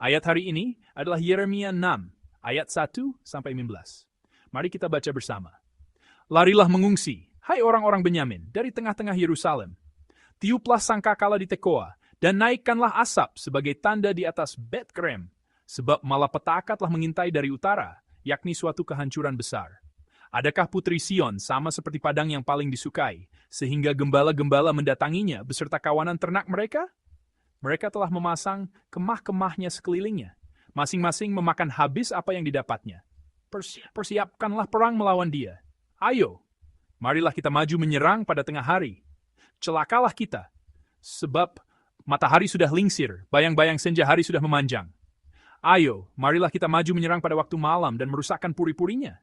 Ayat hari ini adalah Yeremia 6, ayat 1-15. Mari kita baca bersama. Larilah mengungsi, hai orang-orang Benyamin, dari tengah-tengah Yerusalem. Tiuplah sangkakala di Tekoa, dan naikkanlah asap sebagai tanda di atas Bet-Krem, sebab malapetaka telah mengintai dari utara, yakni suatu kehancuran besar. Adakah putri Sion sama seperti padang yang paling disukai, sehingga gembala-gembala mendatanginya beserta kawanan ternak mereka? Mereka telah memasang kemah-kemahnya sekelilingnya, masing-masing memakan habis apa yang didapatnya. Persiapkanlah perang melawan dia. Ayo, marilah kita maju menyerang pada tengah hari. Celakalah kita, sebab matahari sudah lingsir, bayang-bayang senja hari sudah memanjang. Ayo, marilah kita maju menyerang pada waktu malam dan merusakkan puri-purinya.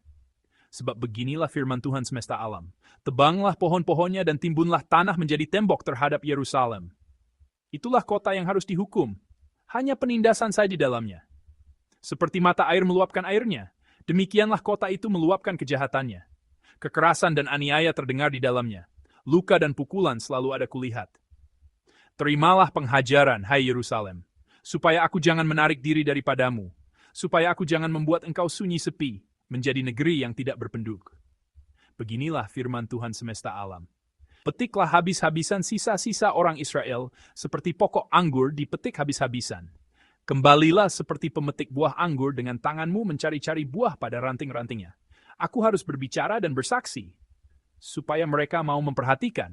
Sebab beginilah firman Tuhan semesta alam. Tebanglah pohon-pohonnya dan timbunlah tanah menjadi tembok terhadap Yerusalem. Itulah kota yang harus dihukum. Hanya penindasan saja di dalamnya. Seperti mata air meluapkan airnya, demikianlah kota itu meluapkan kejahatannya. Kekerasan dan aniaya terdengar di dalamnya. Luka dan pukulan selalu ada kulihat. Terimalah penghajaran, hai Yerusalem, supaya aku jangan menarik diri daripadamu, supaya aku jangan membuat engkau sunyi sepi, menjadi negeri yang tidak berpenduduk. Beginilah firman Tuhan semesta alam. Petiklah habis-habisan sisa-sisa orang Israel, seperti pokok anggur dipetik habis-habisan. Kembalilah seperti pemetik buah anggur dengan tanganmu mencari-cari buah pada ranting-rantingnya. Aku harus berbicara dan bersaksi, supaya mereka mau memperhatikan.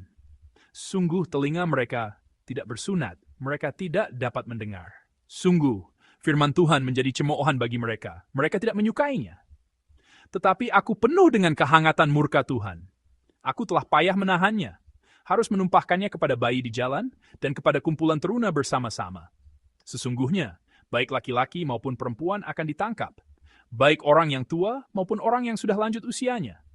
Sungguh telinga mereka tidak bersunat, mereka tidak dapat mendengar. Sungguh, firman Tuhan menjadi cemoohan bagi mereka. Mereka tidak menyukainya. Tetapi aku penuh dengan kehangatan murka Tuhan. Aku telah payah menahannya, harus menumpahkannya kepada bayi di jalan dan kepada kumpulan teruna bersama-sama. Sesungguhnya, baik laki-laki maupun perempuan akan ditangkap, baik orang yang tua maupun orang yang sudah lanjut usianya.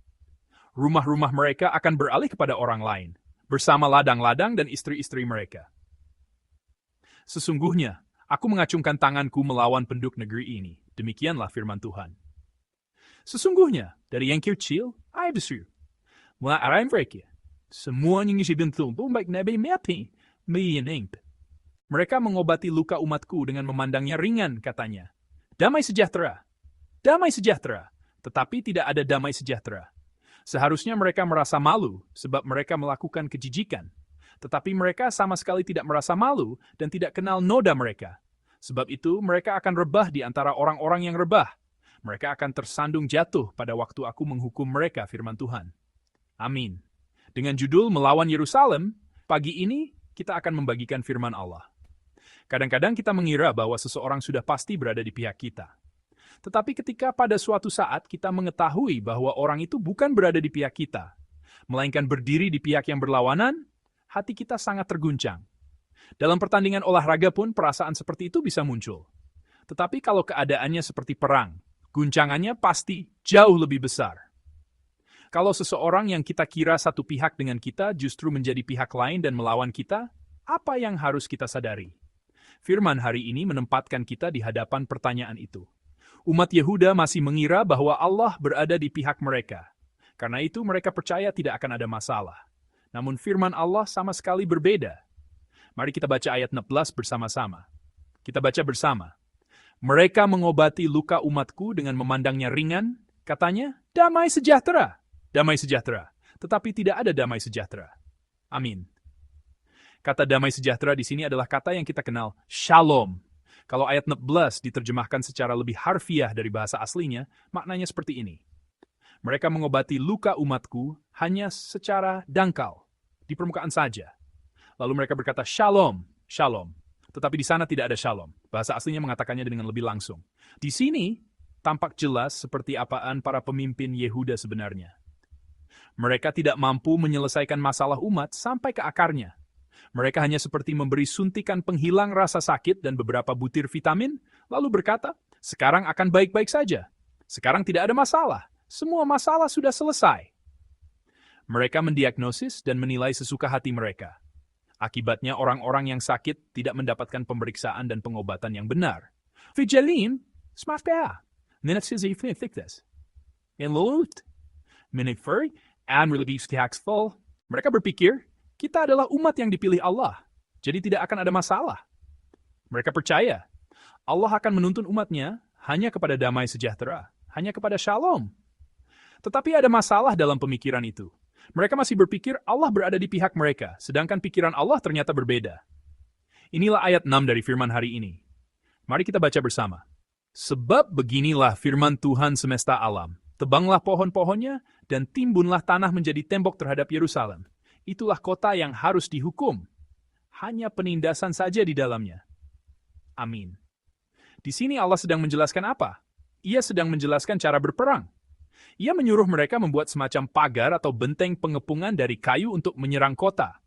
Rumah-rumah mereka akan beralih kepada orang lain, bersama ladang-ladang dan istri-istri mereka. Sesungguhnya, aku mengacungkan tanganku melawan penduduk negeri ini. Demikianlah firman Tuhan. Sesungguhnya, dari yang kecil, ay besar. Mula araim mereka, semuanya yang dibentuk baik nabi mati, meyeneng. Mereka mengobati luka umatku dengan memandangnya ringan, katanya. Damai sejahtera. Damai sejahtera, tetapi tidak ada damai sejahtera. Seharusnya mereka merasa malu, sebab mereka melakukan kejijikan. Tetapi mereka sama sekali tidak merasa malu dan tidak kenal noda mereka. Sebab itu mereka akan rebah di antara orang-orang yang rebah. Mereka akan tersandung jatuh pada waktu aku menghukum mereka, firman Tuhan. Amin. Dengan judul Melawan Yerusalem, pagi ini kita akan membagikan firman Allah. Kadang-kadang kita mengira bahwa seseorang sudah pasti berada di pihak kita. Tetapi ketika pada suatu saat kita mengetahui bahwa orang itu bukan berada di pihak kita, melainkan berdiri di pihak yang berlawanan, hati kita sangat terguncang. Dalam pertandingan olahraga pun perasaan seperti itu bisa muncul. Tetapi kalau keadaannya seperti perang, guncangannya pasti jauh lebih besar. Kalau seseorang yang kita kira satu pihak dengan kita justru menjadi pihak lain dan melawan kita, apa yang harus kita sadari? Firman hari ini menempatkan kita di hadapan pertanyaan itu. Umat Yehuda masih mengira bahwa Allah berada di pihak mereka. Karena itu mereka percaya tidak akan ada masalah. Namun firman Allah sama sekali berbeda. Mari kita baca ayat 16 bersama-sama. Kita baca bersama. Mereka mengobati luka umatku dengan memandangnya ringan, katanya, damai sejahtera. Damai sejahtera. Tetapi tidak ada damai sejahtera. Amin. Kata damai sejahtera di sini adalah kata yang kita kenal, shalom. Kalau ayat 16 diterjemahkan secara lebih harfiah dari bahasa aslinya, maknanya seperti ini. Mereka mengobati luka umatku hanya secara dangkal, di permukaan saja. Lalu mereka berkata, shalom, shalom. Tetapi di sana tidak ada shalom. Bahasa aslinya mengatakannya dengan lebih langsung. Di sini, tampak jelas seperti apaan para pemimpin Yehuda sebenarnya. Mereka tidak mampu menyelesaikan masalah umat sampai ke akarnya. Mereka hanya seperti memberi suntikan penghilang rasa sakit dan beberapa butir vitamin, lalu berkata, sekarang akan baik-baik saja. Sekarang tidak ada masalah. Semua masalah sudah selesai. Mereka mendiagnosis dan menilai sesuka hati mereka. Akibatnya orang-orang yang sakit tidak mendapatkan pemeriksaan dan pengobatan yang benar. Vijalin, smart pa. Ninat sizi fiktas. In lulut. Minifuri, and relief taxful. Mereka berpikir, kita adalah umat yang dipilih Allah, jadi tidak akan ada masalah. Mereka percaya, Allah akan menuntun umatnya hanya kepada damai sejahtera, hanya kepada shalom. Tetapi ada masalah dalam pemikiran itu. Mereka masih berpikir Allah berada di pihak mereka, sedangkan pikiran Allah ternyata berbeda. Inilah ayat 6 dari firman hari ini. Mari kita baca bersama. Sebab beginilah firman Tuhan semesta alam. Tebanglah pohon-pohonnya, dan timbunlah tanah menjadi tembok terhadap Yerusalem. Itulah kota yang harus dihukum. Hanya penindasan saja di dalamnya. Amin. Di sini Allah sedang menjelaskan apa? Ia sedang menjelaskan cara berperang. Ia menyuruh mereka membuat semacam pagar atau benteng pengepungan dari kayu untuk menyerang kota.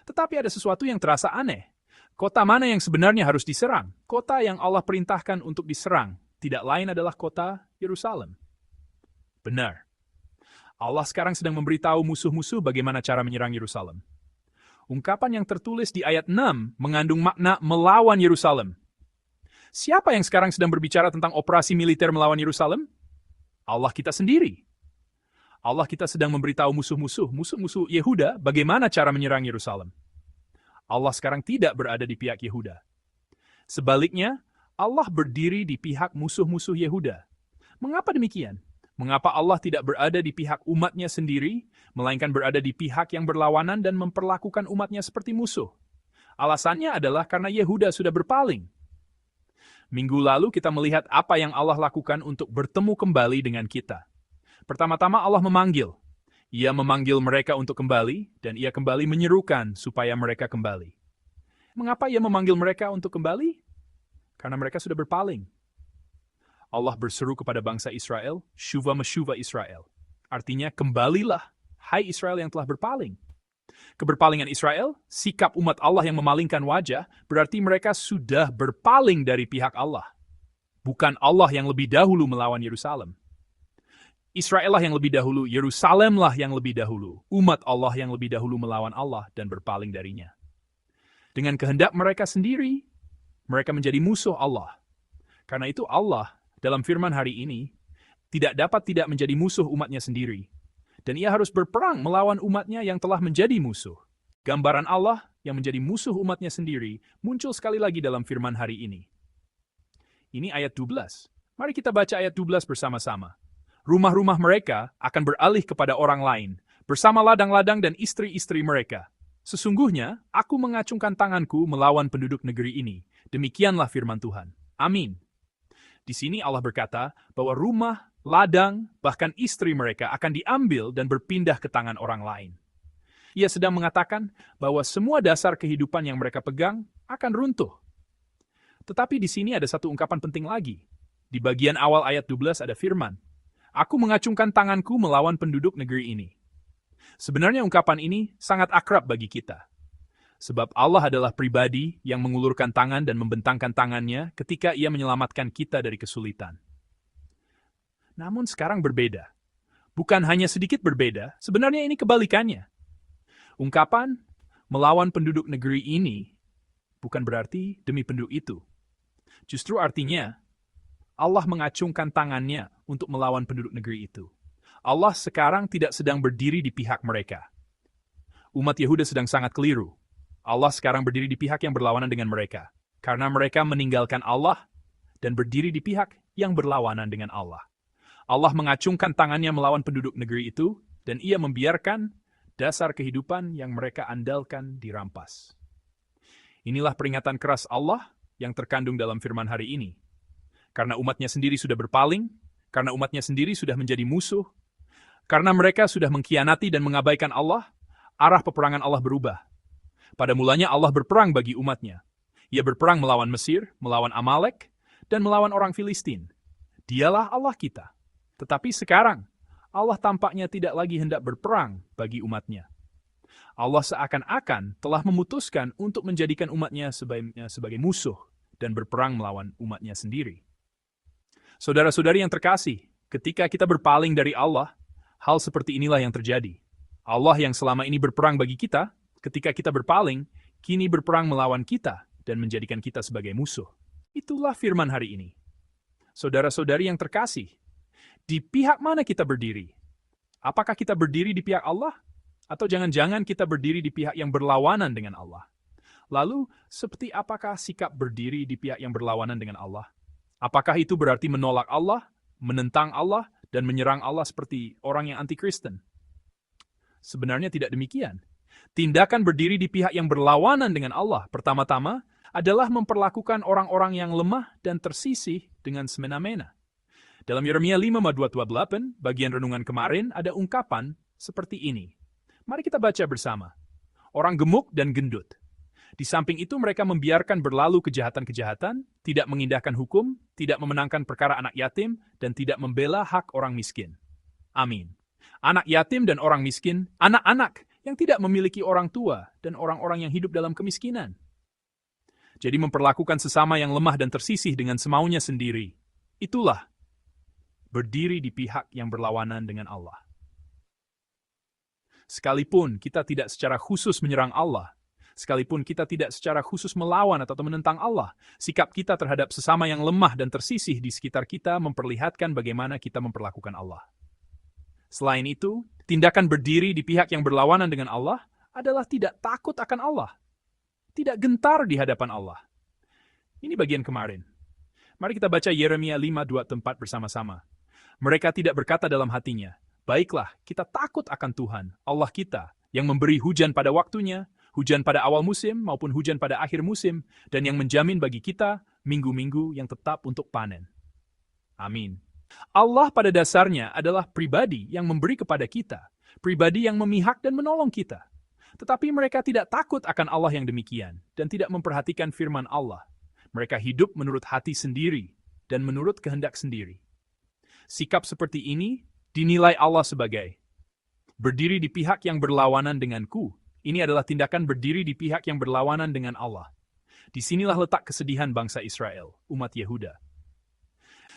Tetapi ada sesuatu yang terasa aneh. Kota mana yang sebenarnya harus diserang? Kota yang Allah perintahkan untuk diserang, tidak lain adalah kota Yerusalem. Benar. Allah sekarang sedang memberitahu musuh-musuh bagaimana cara menyerang Yerusalem. Ungkapan yang tertulis di ayat 6 mengandung makna melawan Yerusalem. Siapa yang sekarang sedang berbicara tentang operasi militer melawan Yerusalem? Allah kita sendiri. Allah kita sedang memberitahu musuh-musuh Yehuda bagaimana cara menyerang Yerusalem. Allah sekarang tidak berada di pihak Yehuda. Sebaliknya, Allah berdiri di pihak musuh-musuh Yehuda. Mengapa demikian? Mengapa Allah tidak berada di pihak umatnya sendiri, melainkan berada di pihak yang berlawanan dan memperlakukan umatnya seperti musuh? Alasannya adalah karena Yehuda sudah berpaling. Minggu lalu kita melihat apa yang Allah lakukan untuk bertemu kembali dengan kita. Pertama-tama Allah memanggil. Ia memanggil mereka untuk kembali, dan ia kembali menyerukan supaya mereka kembali. Mengapa ia memanggil mereka untuk kembali? Karena mereka sudah berpaling. Allah berseru kepada bangsa Israel, Shuva meshuva Israel. Artinya, kembalilah, hai Israel yang telah berpaling. Keberpalingan Israel, sikap umat Allah yang memalingkan wajah, berarti mereka sudah berpaling dari pihak Allah. Bukan Allah yang lebih dahulu melawan Yerusalem. Israel lah yang lebih dahulu, Yerusalem lah yang lebih dahulu. Umat Allah yang lebih dahulu melawan Allah dan berpaling darinya. Dengan kehendak mereka sendiri, mereka menjadi musuh Allah. Karena itu Allah, dalam firman hari ini, tidak dapat tidak menjadi musuh umatnya sendiri. Dan ia harus berperang melawan umatnya yang telah menjadi musuh. Gambaran Allah yang menjadi musuh umatnya sendiri muncul sekali lagi dalam firman hari ini. Ini ayat 12. Mari kita baca ayat 12 bersama-sama. Rumah-rumah mereka akan beralih kepada orang lain, bersama ladang-ladang dan istri-istri mereka. Sesungguhnya, aku mengacungkan tanganku melawan penduduk negeri ini. Demikianlah firman Tuhan. Amin. Di sini Allah berkata bahwa rumah, ladang, bahkan istri mereka akan diambil dan berpindah ke tangan orang lain. Ia sedang mengatakan bahwa semua dasar kehidupan yang mereka pegang akan runtuh. Tetapi di sini ada satu ungkapan penting lagi. Di bagian awal ayat 12 ada firman, aku mengacungkan tanganku melawan penduduk negeri ini. Sebenarnya ungkapan ini sangat akrab bagi kita. Sebab Allah adalah pribadi yang mengulurkan tangan dan membentangkan tangannya ketika ia menyelamatkan kita dari kesulitan. Namun sekarang berbeda. Bukan hanya sedikit berbeda, sebenarnya ini kebalikannya. Ungkapan melawan penduduk negeri ini bukan berarti demi penduduk itu. Justru artinya, Allah mengacungkan tangannya untuk melawan penduduk negeri itu. Allah sekarang tidak sedang berdiri di pihak mereka. Umat Yehuda sedang sangat keliru. Allah sekarang berdiri di pihak yang berlawanan dengan mereka. Karena mereka meninggalkan Allah dan berdiri di pihak yang berlawanan dengan Allah. Allah mengacungkan tangannya melawan penduduk negeri itu, dan ia membiarkan dasar kehidupan yang mereka andalkan dirampas. Inilah peringatan keras Allah yang terkandung dalam firman hari ini. Karena umatnya sendiri sudah berpaling, karena umatnya sendiri sudah menjadi musuh, karena mereka sudah mengkhianati dan mengabaikan Allah, arah peperangan Allah berubah. Pada mulanya Allah berperang bagi umatnya. Ia berperang melawan Mesir, melawan Amalek, dan melawan orang Filistin. Dialah Allah kita. Tetapi sekarang, Allah tampaknya tidak lagi hendak berperang bagi umatnya. Allah seakan-akan telah memutuskan untuk menjadikan umatnya sebagai musuh dan berperang melawan umatnya sendiri. Saudara-saudari yang terkasih, ketika kita berpaling dari Allah, hal seperti inilah yang terjadi. Allah yang selama ini berperang bagi kita, ketika kita berpaling, kini berperang melawan kita dan menjadikan kita sebagai musuh. Itulah firman hari ini. Saudara-saudari yang terkasih, di pihak mana kita berdiri? Apakah kita berdiri di pihak Allah? Atau jangan-jangan kita berdiri di pihak yang berlawanan dengan Allah? Lalu, seperti apakah sikap berdiri di pihak yang berlawanan dengan Allah? Apakah itu berarti menolak Allah, menentang Allah, dan menyerang Allah seperti orang yang anti-Kristen? Sebenarnya tidak demikian. Tindakan berdiri di pihak yang berlawanan dengan Allah pertama-tama adalah memperlakukan orang-orang yang lemah dan tersisih dengan semena-mena. Dalam Yeremia 5:2-8, bagian renungan kemarin ada ungkapan seperti ini. Mari kita baca bersama. Orang gemuk dan gendut. Di samping itu mereka membiarkan berlalu kejahatan-kejahatan, tidak mengindahkan hukum, tidak memenangkan perkara anak yatim, dan tidak membela hak orang miskin. Amin. Anak yatim dan orang miskin, anak-anak yang tidak memiliki orang tua, dan orang-orang yang hidup dalam kemiskinan. Jadi memperlakukan sesama yang lemah dan tersisih dengan semaunya sendiri. Itulah berdiri di pihak yang berlawanan dengan Allah. Sekalipun kita tidak secara khusus menyerang Allah, sekalipun kita tidak secara khusus melawan atau menentang Allah, sikap kita terhadap sesama yang lemah dan tersisih di sekitar kita memperlihatkan bagaimana kita memperlakukan Allah. Selain itu, tindakan berdiri di pihak yang berlawanan dengan Allah adalah tidak takut akan Allah, tidak gentar di hadapan Allah. Ini bagian kemarin. Mari kita baca Yeremia 5:2-4 bersama-sama. Mereka tidak berkata dalam hatinya, baiklah, kita takut akan Tuhan, Allah kita, yang memberi hujan pada waktunya, hujan pada awal musim maupun hujan pada akhir musim, dan yang menjamin bagi kita minggu-minggu yang tetap untuk panen. Amin. Allah pada dasarnya adalah pribadi yang memberi kepada kita, pribadi yang memihak dan menolong kita. Tetapi mereka tidak takut akan Allah yang demikian, dan tidak memperhatikan firman Allah. Mereka hidup menurut hati sendiri, dan menurut kehendak sendiri. Sikap seperti ini dinilai Allah sebagai berdiri di pihak yang berlawanan denganku. Ini adalah tindakan berdiri di pihak yang berlawanan dengan Allah. Disinilah letak kesedihan bangsa Israel, umat Yehuda.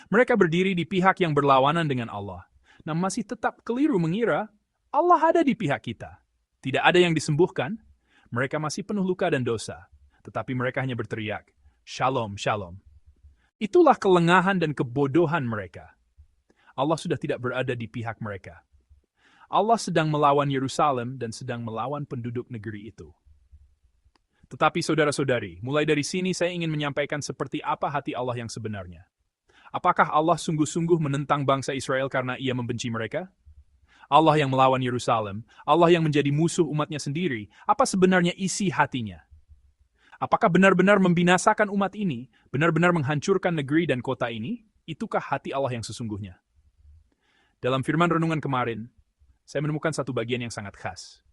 Mereka berdiri di pihak yang berlawanan dengan Allah, namun masih tetap keliru mengira Allah ada di pihak kita. Tidak ada yang disembuhkan, mereka masih penuh luka dan dosa, tetapi mereka hanya berteriak, Shalom, Shalom. Itulah kelengahan dan kebodohan mereka. Allah sudah tidak berada di pihak mereka. Allah sedang melawan Yerusalem dan sedang melawan penduduk negeri itu. Tetapi saudara-saudari, mulai dari sini saya ingin menyampaikan seperti apa hati Allah yang sebenarnya. Apakah Allah sungguh-sungguh menentang bangsa Israel karena ia membenci mereka? Allah yang melawan Yerusalem, Allah yang menjadi musuh umatnya sendiri, apa sebenarnya isi hatinya? Apakah benar-benar membinasakan umat ini, benar-benar menghancurkan negeri dan kota ini? Itukah hati Allah yang sesungguhnya? Dalam firman renungan kemarin, saya menemukan satu bagian yang sangat khas.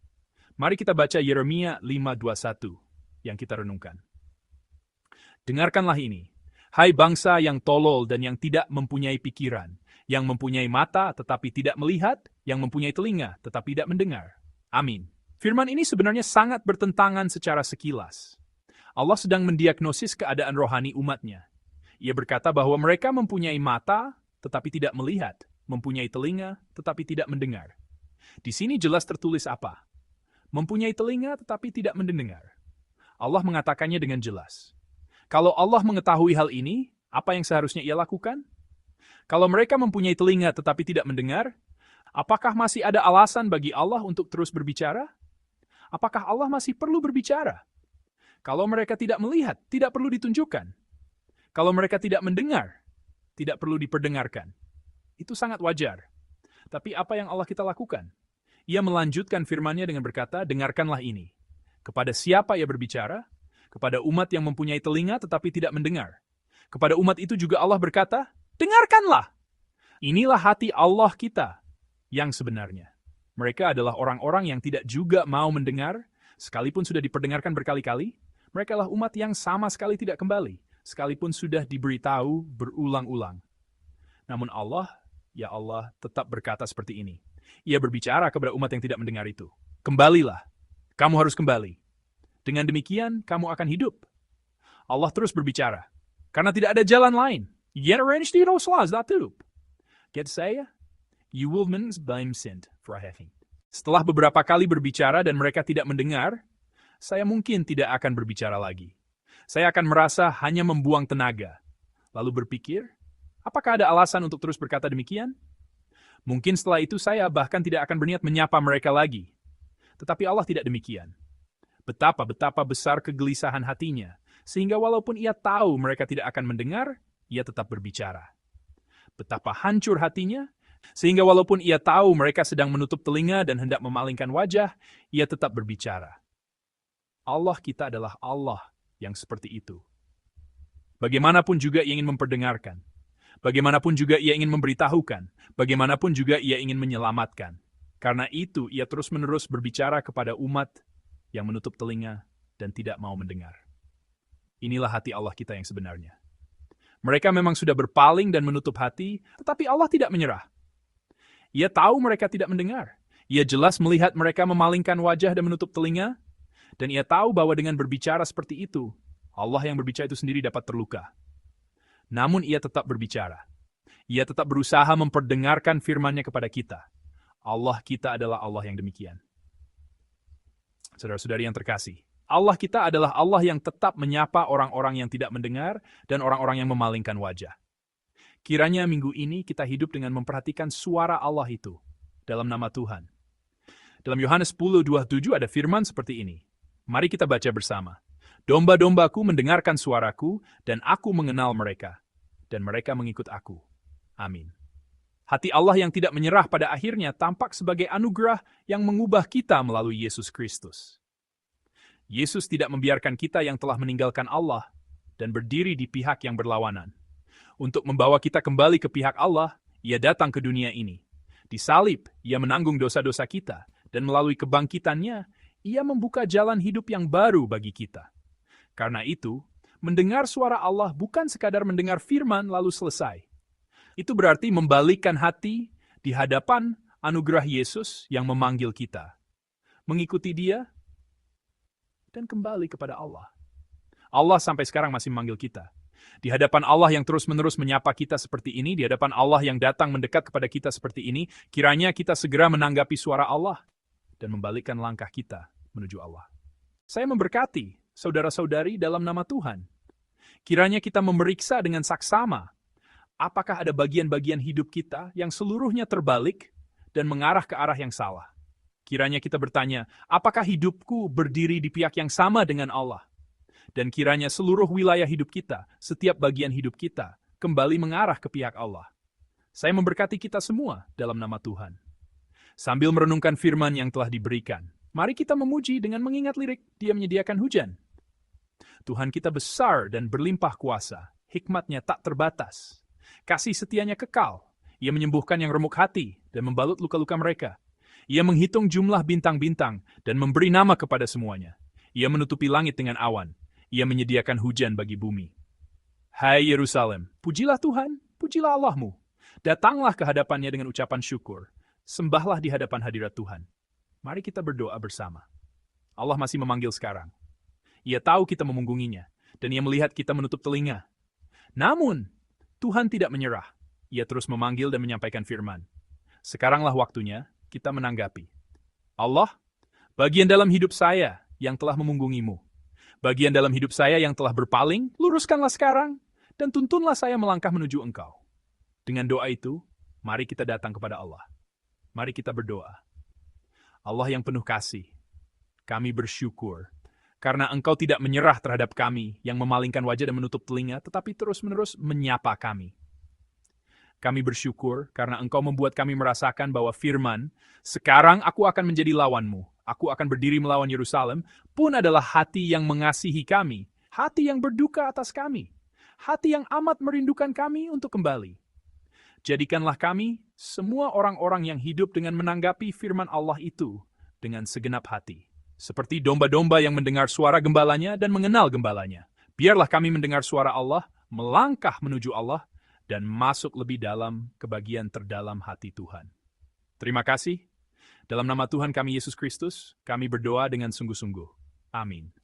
Mari kita baca Yeremia 5:21 yang kita renungkan. Dengarkanlah ini, hai bangsa yang tolol dan yang tidak mempunyai pikiran, yang mempunyai mata tetapi tidak melihat, yang mempunyai telinga tetapi tidak mendengar. Amin. Firman ini sebenarnya sangat bertentangan secara sekilas. Allah sedang mendiagnosis keadaan rohani umatnya. Ia berkata bahwa mereka mempunyai mata tetapi tidak melihat, mempunyai telinga tetapi tidak mendengar. Di sini jelas tertulis apa? Mempunyai telinga tetapi tidak mendengar. Allah mengatakannya dengan jelas. Kalau Allah mengetahui hal ini, apa yang seharusnya ia lakukan? Kalau mereka mempunyai telinga tetapi tidak mendengar, apakah masih ada alasan bagi Allah untuk terus berbicara? Apakah Allah masih perlu berbicara? Kalau mereka tidak melihat, tidak perlu ditunjukkan. Kalau mereka tidak mendengar, tidak perlu diperdengarkan. Itu sangat wajar. Tapi apa yang Allah kita lakukan? Ia melanjutkan firman-Nya dengan berkata, dengarkanlah ini. Kepada siapa ia berbicara? Kepada umat yang mempunyai telinga tetapi tidak mendengar. Kepada umat itu juga Allah berkata, dengarkanlah. Inilah hati Allah kita yang sebenarnya. Mereka adalah orang-orang yang tidak juga mau mendengar, sekalipun sudah diperdengarkan berkali-kali. Mereka adalah umat yang sama sekali tidak kembali, sekalipun sudah diberitahu berulang-ulang. Namun Allah, ya Allah, tetap berkata seperti ini. Ia berbicara kepada umat yang tidak mendengar itu. Kembalilah, kamu harus kembali. Dengan demikian, kamu akan hidup. Allah terus berbicara, karena tidak ada jalan lain. Setelah beberapa kali berbicara dan mereka tidak mendengar, saya mungkin tidak akan berbicara lagi. Saya akan merasa hanya membuang tenaga. Lalu berpikir, apakah ada alasan untuk terus berkata demikian? Mungkin setelah itu saya bahkan tidak akan berniat menyapa mereka lagi. Tetapi Allah tidak demikian. Betapa besar kegelisahan hatinya, sehingga walaupun ia tahu mereka tidak akan mendengar, ia tetap berbicara. Betapa hancur hatinya, sehingga walaupun ia tahu mereka sedang menutup telinga dan hendak memalingkan wajah, ia tetap berbicara. Allah kita adalah Allah yang seperti itu. Bagaimanapun juga ia ingin memperdengarkan. Bagaimanapun juga ia ingin memberitahukan. Bagaimanapun juga ia ingin menyelamatkan. Karena itu ia terus-menerus berbicara kepada umat yang menutup telinga dan tidak mau mendengar. Inilah hati Allah kita yang sebenarnya. Mereka memang sudah berpaling dan menutup hati, tetapi Allah tidak menyerah. Ia tahu mereka tidak mendengar. Ia jelas melihat mereka memalingkan wajah dan menutup telinga, dan ia tahu bahwa dengan berbicara seperti itu, Allah yang berbicara itu sendiri dapat terluka. Namun ia tetap berbicara. Ia tetap berusaha memperdengarkan firman-Nya kepada kita. Allah kita adalah Allah yang demikian. Saudara-saudari yang terkasih, Allah kita adalah Allah yang tetap menyapa orang-orang yang tidak mendengar dan orang-orang yang memalingkan wajah. Kiranya minggu ini kita hidup dengan memperhatikan suara Allah itu dalam nama Tuhan. Dalam Yohanes 10:27 ada firman seperti ini. Mari kita baca bersama. Domba-dombaku mendengarkan suaraku, dan aku mengenal mereka, dan mereka mengikut aku. Amin. Hati Allah yang tidak menyerah pada akhirnya tampak sebagai anugerah yang mengubah kita melalui Yesus Kristus. Yesus tidak membiarkan kita yang telah meninggalkan Allah dan berdiri di pihak yang berlawanan. Untuk membawa kita kembali ke pihak Allah, Ia datang ke dunia ini. Disalib, Ia menanggung dosa-dosa kita, dan melalui kebangkitannya, Ia membuka jalan hidup yang baru bagi kita. Karena itu, mendengar suara Allah bukan sekadar mendengar firman lalu selesai. Itu berarti membalikkan hati di hadapan anugerah Yesus yang memanggil kita. Mengikuti Dia dan kembali kepada Allah. Allah sampai sekarang masih memanggil kita. Di hadapan Allah yang terus-menerus menyapa kita seperti ini, di hadapan Allah yang datang mendekat kepada kita seperti ini, kiranya kita segera menanggapi suara Allah dan membalikkan langkah kita menuju Allah. Saya memberkati saudara-saudari dalam nama Tuhan. Kiranya kita memeriksa dengan saksama apakah ada bagian-bagian hidup kita yang seluruhnya terbalik dan mengarah ke arah yang salah. Kiranya kita bertanya, apakah hidupku berdiri di pihak yang sama dengan Allah? Dan kiranya seluruh wilayah hidup kita, setiap bagian hidup kita, kembali mengarah ke pihak Allah. Saya memberkati kita semua dalam nama Tuhan. Sambil merenungkan firman yang telah diberikan, mari kita memuji dengan mengingat lirik, Dia menyediakan hujan. Tuhan kita besar dan berlimpah kuasa, hikmat-Nya tak terbatas. Kasih setia-Nya kekal, Ia menyembuhkan yang remuk hati dan membalut luka-luka mereka. Ia menghitung jumlah bintang-bintang dan memberi nama kepada semuanya. Ia menutupi langit dengan awan. Ia menyediakan hujan bagi bumi. Hai Yerusalem, pujilah Tuhan, pujilah Allah-Mu. Datanglah ke hadapan-Nya dengan ucapan syukur. Sembahlah di hadapan hadirat Tuhan. Mari kita berdoa bersama. Allah masih memanggil sekarang. Ia tahu kita memunggunginya, dan Ia melihat kita menutup telinga. Namun, Tuhan tidak menyerah. Ia terus memanggil dan menyampaikan firman. Sekaranglah waktunya kita menanggapi. Allah, bagian dalam hidup saya yang telah memunggungi-Mu. Bagian dalam hidup saya yang telah berpaling, luruskanlah sekarang, dan tuntunlah saya melangkah menuju Engkau. Dengan doa itu, mari kita datang kepada Allah. Mari kita berdoa. Allah yang penuh kasih, kami bersyukur, karena Engkau tidak menyerah terhadap kami yang memalingkan wajah dan menutup telinga, tetapi terus-menerus menyapa kami. Kami bersyukur karena Engkau membuat kami merasakan bahwa firman, sekarang aku akan menjadi lawanmu, aku akan berdiri melawan Yerusalem, pun adalah hati yang mengasihi kami, hati yang berduka atas kami, hati yang amat merindukan kami untuk kembali. Jadikanlah kami, semua orang-orang yang hidup dengan menanggapi firman Allah itu, dengan segenap hati. Seperti domba-domba yang mendengar suara gembalanya dan mengenal gembalanya. Biarlah kami mendengar suara Allah, melangkah menuju Allah, dan masuk lebih dalam ke bagian terdalam hati Tuhan. Terima kasih. Dalam nama Tuhan kami Yesus Kristus, kami berdoa dengan sungguh-sungguh. Amin.